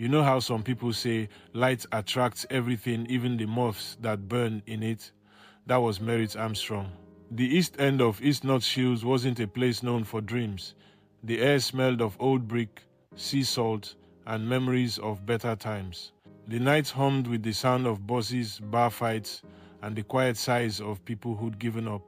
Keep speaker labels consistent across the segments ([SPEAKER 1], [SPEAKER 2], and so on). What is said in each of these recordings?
[SPEAKER 1] You know how some people say light attracts everything, even the moths that burn in it? That was Maria Armstrong. The east end of East North Shields wasn't a place known for dreams. The air smelled of old brick, sea salt, and memories of better times. The nights hummed with the sound of bosses, bar fights, and the quiet sighs of people who'd given up.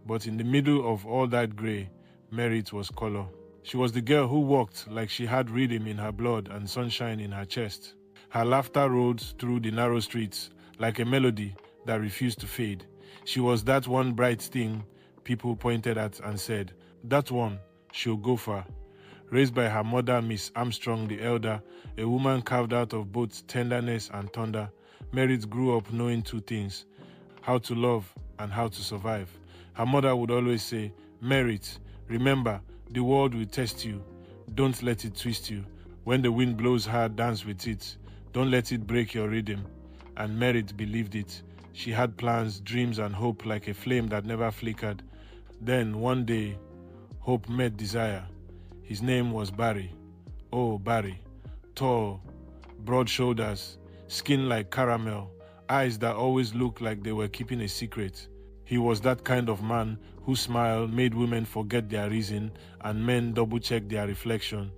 [SPEAKER 1] But in the middle of all that grey, Merit was color. She was the girl who walked like she had rhythm in her blood and sunshine in her chest. Her laughter rolled through the narrow streets like a melody that refused to fade. She was that one bright thing people pointed at and said, "That one, she'll go far." Raised by her mother, Miss Armstrong the elder, a woman carved out of both tenderness and thunder, Merit grew up knowing two things: how to love and how to survive. Her mother would always say, "Merit, remember, the world will test you. Don't let it twist you. When the wind blows hard, dance with it. Don't let it break your rhythm." And Merit believed it. She had plans, dreams, and hope like a flame that never flickered. Then, one day, hope met desire. His name was Barry. Oh, Barry. Tall, broad shoulders, skin like caramel, eyes that always looked like they were keeping a secret. He was that kind of man whose smile made women forget their reason and men double-check their reflection.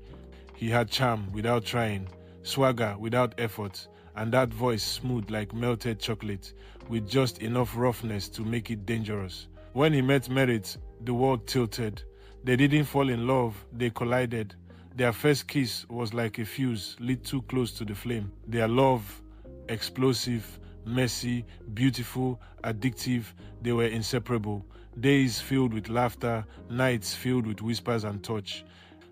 [SPEAKER 1] He had charm without trying, swagger without effort, and that voice smooth like melted chocolate, with just enough roughness to make it dangerous. When he met Merit, the world tilted. They didn't fall in love, they collided. Their first kiss was like a fuse lit too close to the flame. Their love, explosive, messy, beautiful, addictive, they were inseparable. Days filled with laughter, nights filled with whispers and touch.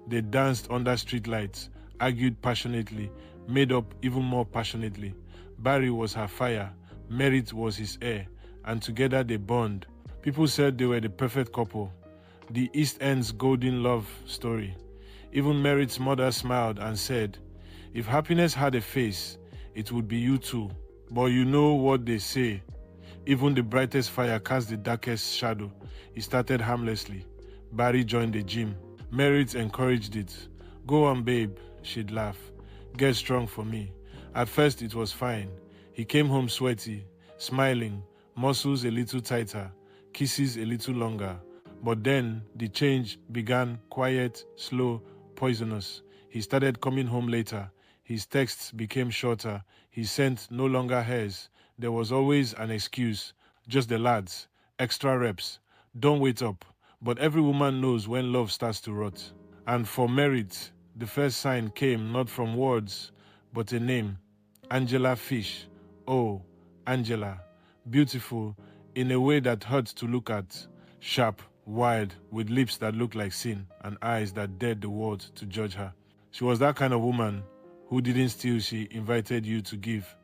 [SPEAKER 1] They danced under streetlights, argued passionately, made up even more passionately. Barry was her fire, Merit was his air, and together they bond. People said they were the perfect couple, the East End's golden love story. Even Merit's mother smiled and said, "If happiness had a face, it would be you two." But you know what they say. Even the brightest fire casts the darkest shadow. He started harmlessly. Barry joined the gym. Merit encouraged it. "Go on, babe," she'd laugh. "Get strong for me." At first it was fine. He came home sweaty, smiling, muscles a little tighter, kisses a little longer. But then the change began, quiet, slow, poisonous. He started coming home later. His texts became shorter. His scent no longer hers. There was always an excuse. Just the lads. Extra reps. Don't wait up. But every woman knows when love starts to rot. And for Merit, the first sign came not from words, but a name. Angela Fish. Oh, Angela. Beautiful, in a way that hurt to look at. Sharp, wild, with lips that looked like sin and eyes that dared the world to judge her. She was that kind of woman who didn't steal, she invited you to give.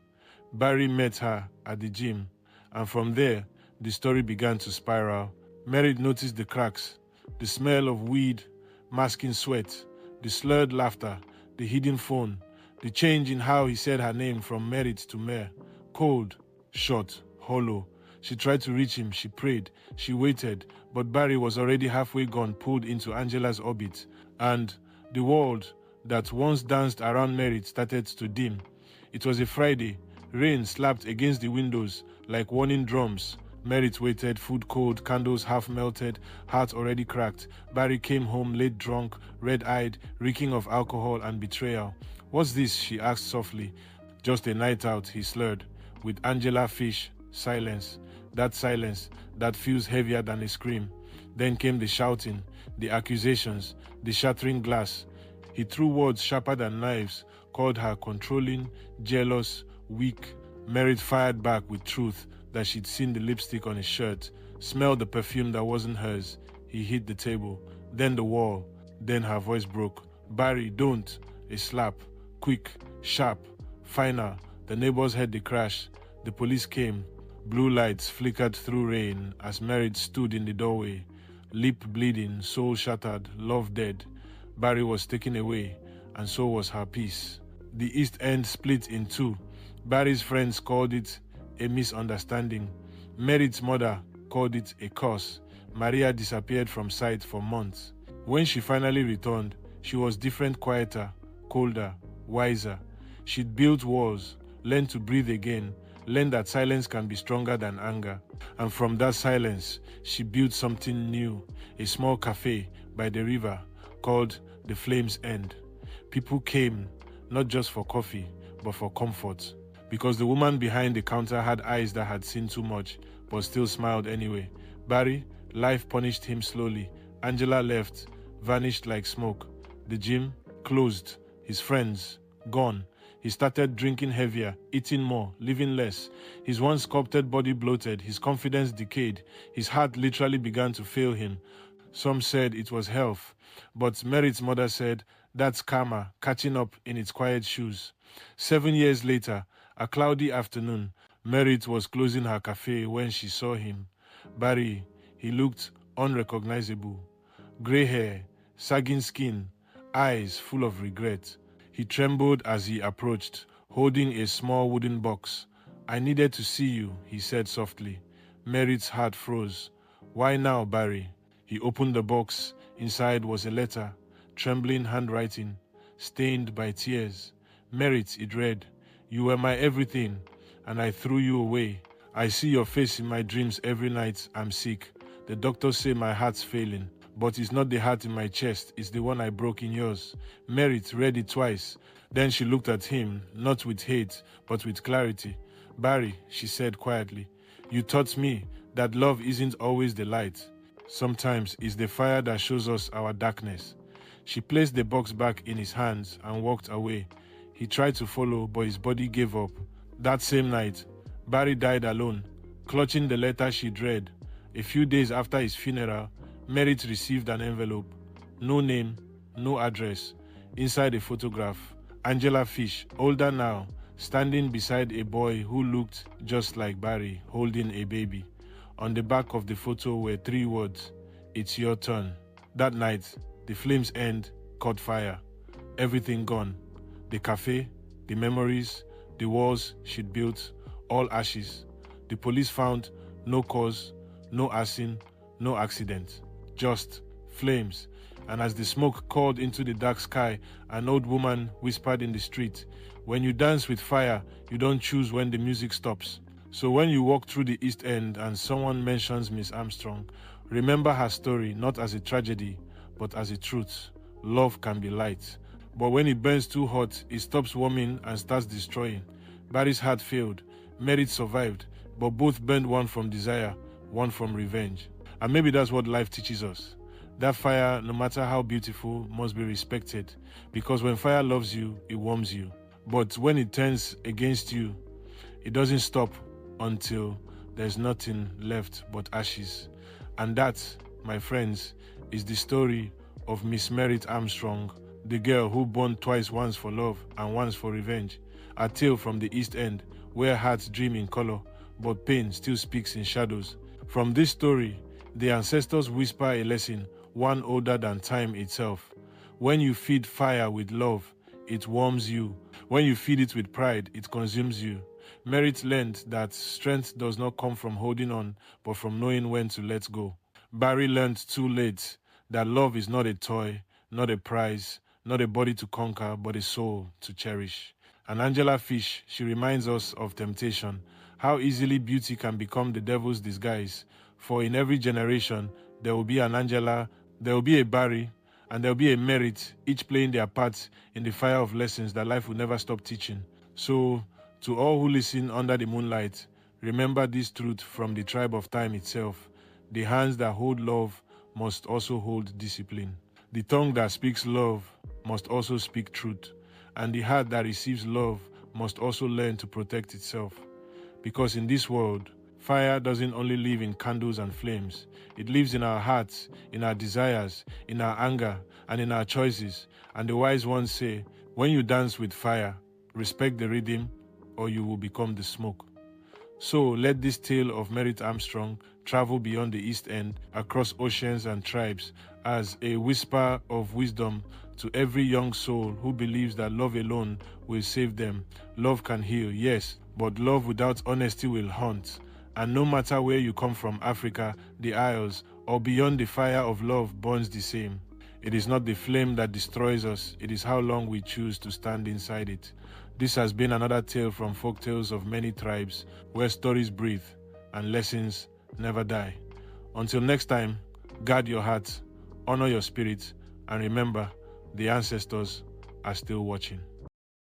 [SPEAKER 1] Barry met her at the gym, and from there, the story began to spiral. Merit noticed the cracks, the smell of weed, masking sweat, the slurred laughter, the hidden phone, the change in how he said her name from Merit to Mer. Cold, short, hollow. She tried to reach him, she prayed, she waited, but Barry was already halfway gone, pulled into Angela's orbit, and the world that once danced around Merit started to dim. It was a Friday. Rain slapped against the windows like warning drums. Merit waited, food cold, candles half melted, heart already cracked. Barry came home late drunk, red-eyed, reeking of alcohol and betrayal. "What's this?" she asked softly. "Just a night out," he slurred. With Angela Fish, silence. That silence that feels heavier than a scream. Then came the shouting, the accusations, the shattering glass. He threw words sharper than knives, called her controlling, jealous, weak. Merit fired back with truth that she'd seen the lipstick on his shirt, smelled the perfume that wasn't hers. He hit the table, then the wall. Then her voice broke. "Barry, don't." A slap. Quick, sharp, final. The neighbors heard the crash. The police came. Blue lights flickered through rain as Merit stood in the doorway. Lip bleeding, soul shattered, love dead. Barry was taken away, and so was her peace. The East End split in two. Barry's friends called it a misunderstanding. Merit's mother called it a curse. Maria disappeared from sight for months. When she finally returned, she was different, quieter, colder, wiser. She'd built walls, learned to breathe again, learned that silence can be stronger than anger. And from that silence, she built something new, a small cafe by the river called the Flames End. People came, not just for coffee, but for comfort. Because the woman behind the counter had eyes that had seen too much, but still smiled anyway. Barry, life punished him slowly. Angela left, vanished like smoke. The gym, closed. His friends, gone. He started drinking heavier, eating more, living less. His once sculpted body bloated, his confidence decayed. His heart literally began to fail him. Some said it was health, but Merritt's mother said, that's karma, catching up in its quiet shoes. 7 years later, a cloudy afternoon, Merritt was closing her cafe when she saw him. Barry, he looked unrecognizable. Grey hair, sagging skin, eyes full of regret. He trembled as he approached, holding a small wooden box. I needed to see you, he said softly. Merritt's heart froze. Why now, Barry? He opened the box. Inside was a letter, trembling handwriting, stained by tears. Merritt, it read, you were my everything, and I threw you away. I see your face in my dreams every night. I'm sick. The doctors say my heart's failing. But it's not the heart in my chest, it's the one I broke in yours. Merritt read it twice. Then she looked at him, not with hate, but with clarity. Barry, she said quietly, you taught me that love isn't always the light. Sometimes it's the fire that shows us our darkness. She placed the box back in his hands and walked away. He tried to follow, but his body gave up. That same night, Barry died alone, clutching the letter she'd read. A few days after his funeral, Merritt received an envelope. No name, no address. Inside a photograph, Angela Fish, older now, standing beside a boy who looked just like Barry, holding a baby. On the back of the photo were 3 words, it's your turn. That night, the Flames End caught fire. Everything gone. The cafe, the memories, the walls she'd built, all ashes. The police found no cause, no arson, no accident. Just flames. And as the smoke called into the dark sky, an old woman whispered in the street, when you dance with fire, you don't choose when the music stops. So when you walk through the East End and someone mentions Miss Armstrong, remember her story not as a tragedy, but as a truth. Love can be light. But when it burns too hot, it stops warming and starts destroying. Barry's heart failed. Merritt survived, but both burned, one from desire, one from revenge. And maybe that's what life teaches us. That fire, no matter how beautiful, must be respected. Because when fire loves you, it warms you. But when it turns against you, it doesn't stop until there's nothing left but ashes. And that, my friends, is the story of Miss Maria Armstrong, the girl who burned twice, once for love and once for revenge. A tale from the East End, where hearts dream in color, but pain still speaks in shadows. From this story, the ancestors whisper a lesson, one older than time itself. When you feed fire with love, it warms you. When you feed it with pride, it consumes you. Merritt learned that strength does not come from holding on, but from knowing when to let go. Barry learned too late that love is not a toy, not a prize, not a body to conquer, but a soul to cherish. And Angela Fish, she reminds us of temptation, how easily beauty can become the devil's disguise. For in every generation, there will be an Angela, there will be a Barry, and there will be a Merritt, each playing their part in the fire of lessons that life will never stop teaching. So, to all who listen under the moonlight, remember this truth from the tribe of time itself. The hands that hold love must also hold discipline. The tongue that speaks love must also speak truth. And the heart that receives love must also learn to protect itself. Because in this world, fire doesn't only live in candles and flames. It lives in our hearts, in our desires, in our anger, and in our choices. And the wise ones say, when you dance with fire, respect the rhythm, or you will become the smoke. So let this tale of Maria Armstrong travel beyond the East End, across oceans and tribes, as a whisper of wisdom to every young soul who believes that love alone will save them. Love can heal, yes, but love without honesty will haunt. And no matter where you come from, Africa, the Isles, or beyond, the fire of love burns the same. It is not the flame that destroys us, it is how long we choose to stand inside it. This has been another tale from Folktales of Many Tribes, where stories breathe and lessons never die. Until next time, guard your heart, honor your spirit, and remember, the ancestors are still watching.